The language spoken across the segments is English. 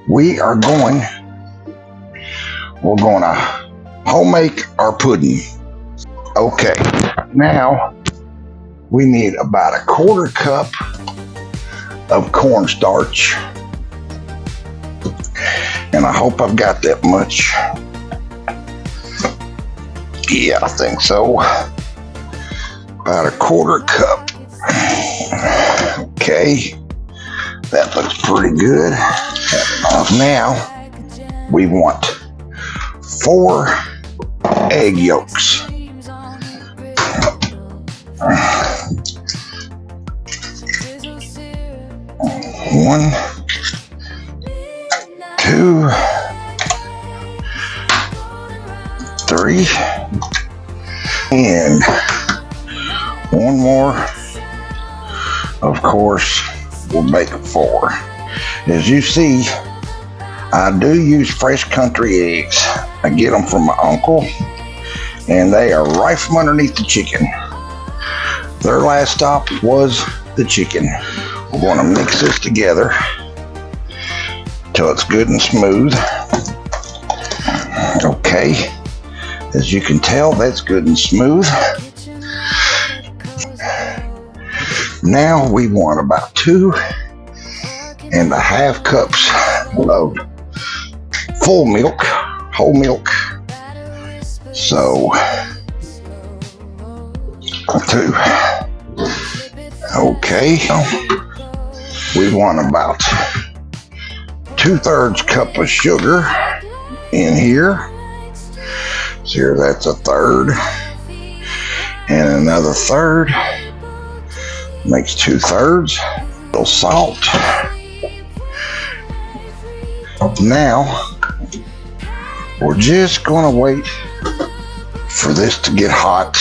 we're going to home make our pudding. Okay, now we need about a 1/4 cup of cornstarch. And I hope I've got that much. Yeah, I think so. About a 1/4 cup. Okay, that looks pretty good. Now we want 4 egg yolks. 1, 2, 3, and 1 more. Of course, we'll make 4. As you see, I do use fresh country eggs. I get them from my uncle, and they are right from underneath the chicken. Their last stop was the chicken. We're going to mix this together till it's good and smooth. Okay, as you can tell, that's good and smooth. Now we want about 2.5 cups of full milk, whole milk. So 2. Okay, we want about 2/3 cup of sugar in here. So here, that's 1/3, and another 1/3 makes 2/3. A little salt. Now we're just going to wait for this to get hot.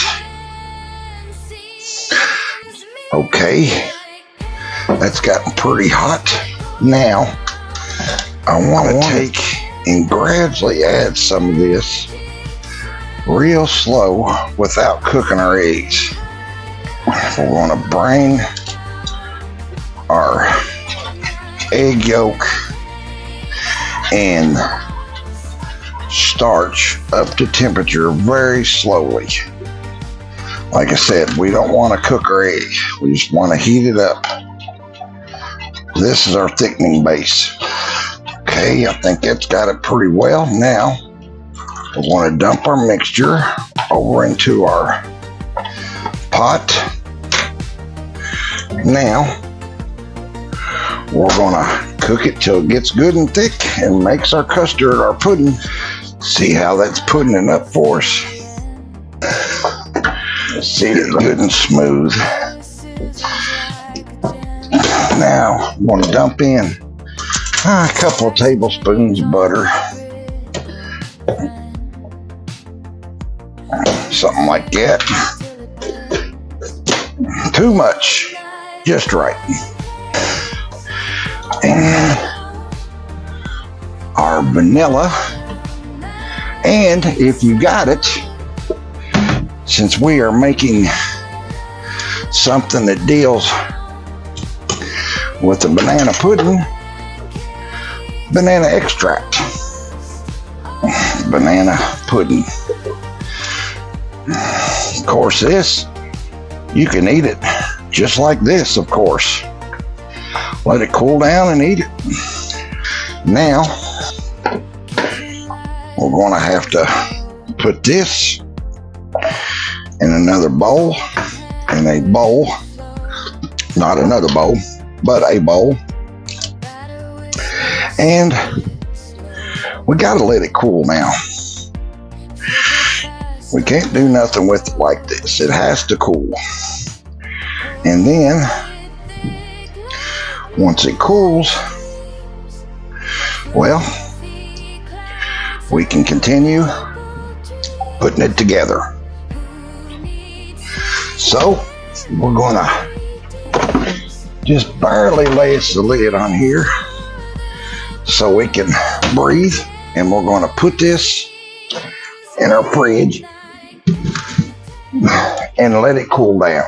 Okay, that's gotten pretty hot. Now I want to take and gradually add some of this real slow without cooking our eggs. We're going to bring our egg yolk and starch up to temperature very slowly. Like I said, we don't want to cook our egg. We just want to heat it up. This is our thickening base. Okay, I think that's got it pretty well. Now, we want to dump our mixture over into our pot. Now, we're going to cook it till it gets good and thick and makes our custard, our pudding. See how that's putting it up for us. See, it's good and smooth. Now, I'm going to dump in a couple of tablespoons of butter. Something like that. Too much, just right. And our vanilla. And if you got it, since we are making something that deals with the banana pudding, banana extract, banana pudding. Of course, this, you can eat it just like this, of course. Let it cool down and eat it. Now, we're going to have to put this in another bowl, in a bowl, not another bowl, but a bowl. And we got to let it cool now. We can't do nothing with it like this. It has to cool. And then, once it cools, well, we can continue putting it together. So, we're going to just barely lay the lid on here so we can breathe. And we're going to put this in our fridge and let it cool down.